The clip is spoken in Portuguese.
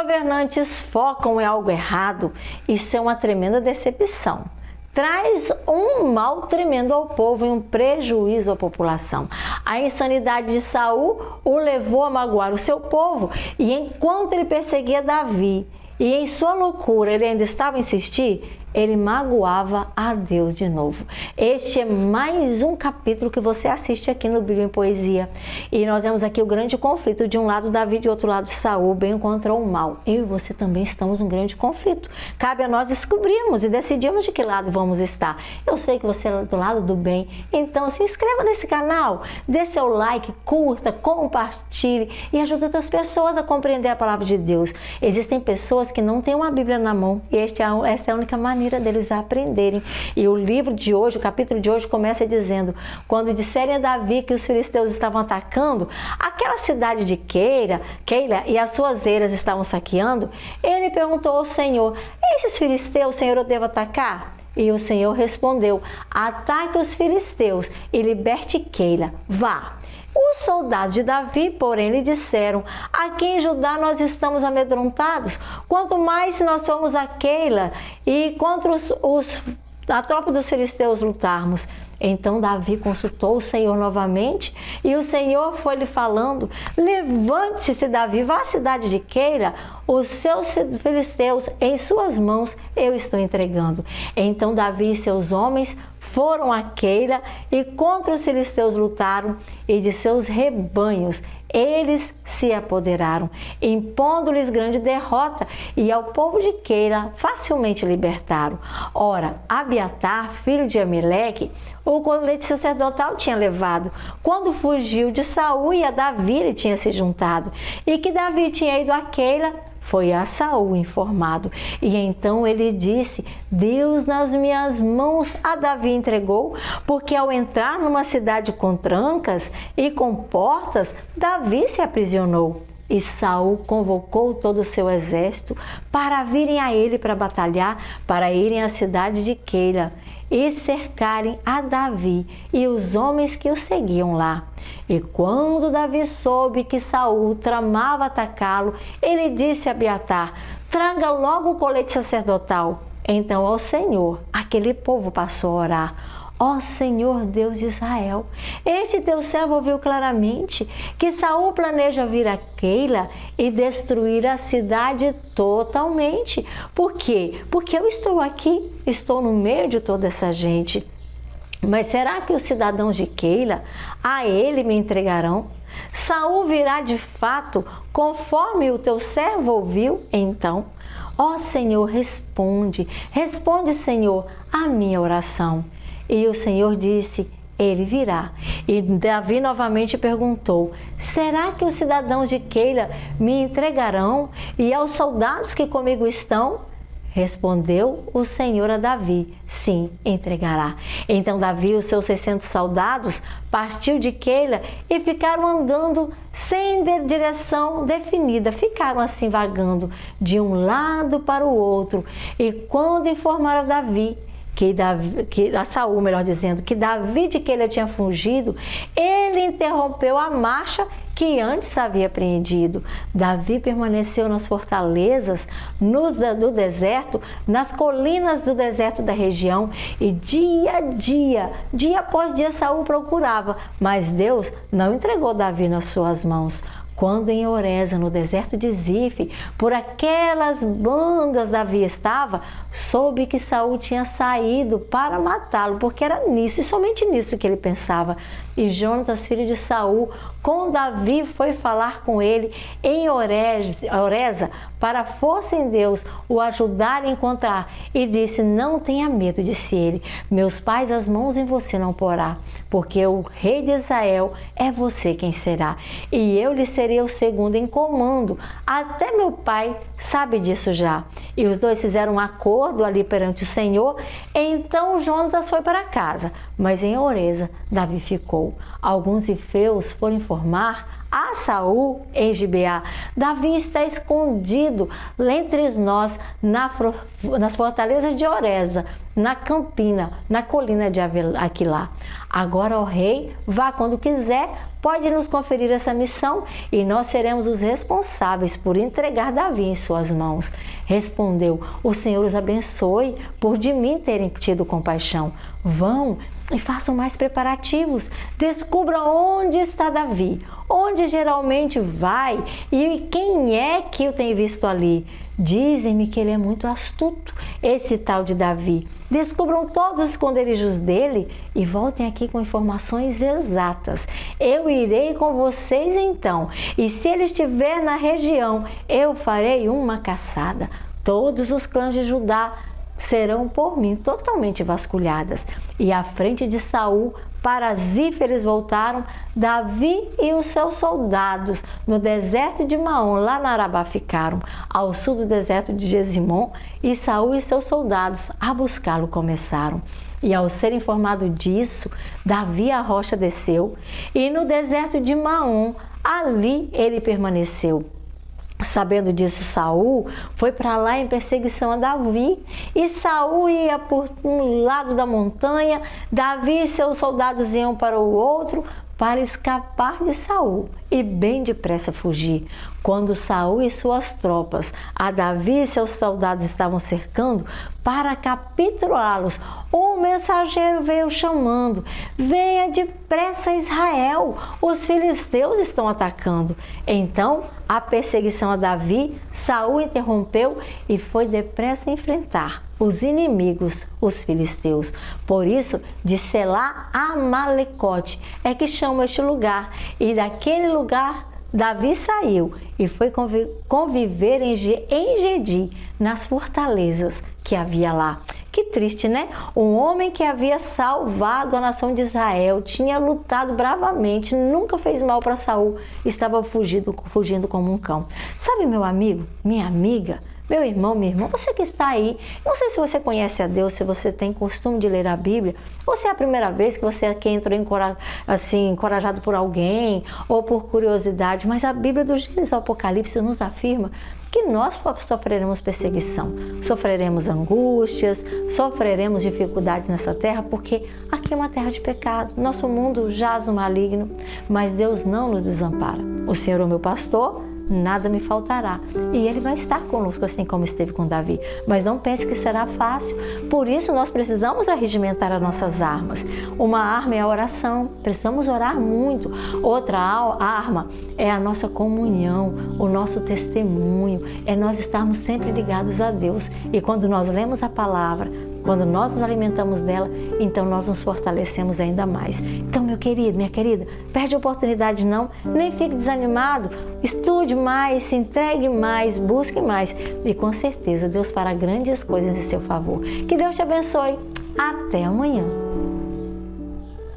governantes focam em algo errado, isso é uma tremenda decepção. Traz um mal tremendo ao povo e um prejuízo à população. A insanidade de Saul o levou a magoar o seu povo, e enquanto ele perseguia Davi, e em sua loucura ele ainda estava a insistir, ele magoava a Deus de novo. Este é mais um capítulo que você assiste aqui no Bíblia em Poesia. E nós vemos aqui o grande conflito. De um lado Davi, de outro lado Saul, bem contra o mal. Eu e você também estamos num grande conflito. Cabe a nós descobrirmos e decidirmos de que lado vamos estar. Eu sei que você é do lado do bem, então se inscreva nesse canal, dê seu like, curta, compartilhe e ajude outras pessoas a compreender a palavra de Deus. Existem pessoas que não têm uma Bíblia na mão e essa é a única maneira deles aprenderem. E o livro de hoje, o capítulo de hoje começa dizendo: quando disserem a Davi que os filisteus estavam atacando aquela cidade de Keila e as suas eiras estavam saqueando, ele perguntou ao Senhor: esses filisteus, Senhor, eu devo atacar? E o Senhor respondeu: ataque os filisteus e liberte Keila, vá. Os soldados de Davi, porém, lhe disseram: aqui em Judá nós estamos amedrontados, quanto mais se nós formos a Keila e contra a tropa dos filisteus lutarmos. Então Davi consultou o Senhor novamente, e o Senhor foi lhe falando: levante-se, Davi, vá à cidade de Keila, os seus filisteus em suas mãos eu estou entregando. Então Davi e seus homens foram a Keila e contra os filisteus lutaram, e de seus rebanhos eles se apoderaram, impondo-lhes grande derrota, e ao povo de Keila facilmente libertaram. Ora, Abiatar, filho de Ameleque, o colete sacerdotal tinha levado, quando fugiu de Saul, e a Davi ele tinha se juntado, e que Davi tinha ido a Keila, foi a Saul informado. E então ele disse: Deus nas minhas mãos a Davi entregou, porque ao entrar numa cidade com trancas e com portas, Davi se aprisionou. E Saul convocou todo o seu exército para virem a ele para batalhar, para irem à cidade de Keila e cercarem a Davi e os homens que o seguiam lá. E quando Davi soube que Saul tramava atacá-lo, ele disse a Abiatar: traga logo o colete sacerdotal. Então ao Senhor aquele povo passou a orar: ó Senhor Deus de Israel, este teu servo ouviu claramente que Saul planeja vir a Keila e destruir a cidade totalmente. Por quê? Porque eu estou aqui, estou no meio de toda essa gente. Mas será que os cidadãos de Keila a ele me entregarão? Saul virá de fato, conforme o teu servo ouviu? Então, ó Senhor, responde, Senhor, a minha oração. E o Senhor disse: ele virá. E Davi novamente perguntou: será que os cidadãos de Keila me entregarão e aos soldados que comigo estão? Respondeu o Senhor a Davi: sim, entregará. Então Davi e os seus 600 soldados partiu de Keila e ficaram andando sem direção definida, ficaram assim vagando de um lado para o outro. E quando informaram a Davi a Saul, melhor dizendo, que Davi de Keila tinha fugido, ele interrompeu a marcha que antes havia apreendido. Davi permaneceu nas fortalezas do deserto, nas colinas do deserto da região, e dia após dia Saul procurava, mas Deus não entregou Davi nas suas mãos. Quando em Oreza, no deserto de Zife, por aquelas bandas Davi estava, soube que Saul tinha saído para matá-lo, porque era nisso e somente nisso que ele pensava. E Jonatas, filho de Saul, com Davi foi falar com ele em Oreza, para a força em Deus o ajudar a encontrar. E disse: não tenha medo, disse ele, meus pais as mãos em você não porá, porque o rei de Israel é você quem será, e eu lhe serei o segundo em comando, até meu pai sabe disso já. E os dois fizeram um acordo ali perante o Senhor. Então Jonatas foi para casa, mas em Oreza Davi ficou. Alguns ifeus foram informar a Saul em Gibeá: Davi está escondido entre nós nas fortalezas de Oreza, na campina, na colina de Aquilá. Agora, ó rei, vá quando quiser, pode nos conferir essa missão e nós seremos os responsáveis por entregar Davi em suas mãos. Respondeu: o Senhor os abençoe por de mim terem tido compaixão. Vão e façam mais preparativos. Descubram onde está Davi, onde geralmente vai e quem é que o tem visto ali. Dizem-me que ele é muito astuto, esse tal de Davi. Descubram todos os esconderijos dele e voltem aqui com informações exatas. Eu irei com vocês então, e se ele estiver na região, eu farei uma caçada. Todos os clãs de Judá serão por mim totalmente vasculhadas. E à frente de Saul, para Zif eles voltaram, Davi e os seus soldados no deserto de Maom, lá na Arabá ficaram, ao sul do deserto de Gesimon, e Saul e seus soldados a buscá-lo começaram. E ao ser informado disso, Davi a rocha desceu, e no deserto de Maom, ali ele permaneceu. Sabendo disso, Saul foi para lá em perseguição a Davi, e Saul ia por um lado da montanha, Davi e seus soldados iam para o outro para escapar de Saul e bem depressa fugir. Quando Saul e suas tropas a Davi e seus soldados estavam cercando para capturá-los, um mensageiro veio chamando: venha depressa, Israel, os filisteus estão atacando. Então a perseguição a Davi, Saul interrompeu e foi depressa enfrentar os inimigos, os filisteus. Por isso, de Selá a Malecote é que chama este lugar, e daquele lugar Davi saiu e foi conviver em Engedi, nas fortalezas que havia lá. Que triste, né? Um homem que havia salvado a nação de Israel, tinha lutado bravamente, nunca fez mal para Saul, estava fugindo como um cão. Sabe, meu amigo, minha amiga, meu irmão, minha irmã, você que está aí, não sei se você conhece a Deus, se você tem costume de ler a Bíblia, ou se é a primeira vez que você aqui entrou encorajado por alguém ou por curiosidade, mas a Bíblia do Gênesis ao Apocalipse nos afirma que nós sofreremos perseguição, sofreremos angústias, sofreremos dificuldades nessa terra, porque aqui é uma terra de pecado, nosso mundo jaz no maligno, mas Deus não nos desampara. O Senhor é o meu pastor, nada me faltará, e Ele vai estar conosco assim como esteve com Davi, mas não pense que será fácil. Por isso nós precisamos arregimentar as nossas armas. Uma arma é a oração, precisamos orar muito. Outra arma é a nossa comunhão, o nosso testemunho, é nós estarmos sempre ligados a Deus, e quando nós lemos a palavra, quando nós nos alimentamos dela, então nós nos fortalecemos ainda mais. Então, meu querido, minha querida, perde a oportunidade não, nem fique desanimado, estude mais, se entregue mais, busque mais, e com certeza Deus fará grandes coisas em seu favor. Que Deus te abençoe. Até amanhã.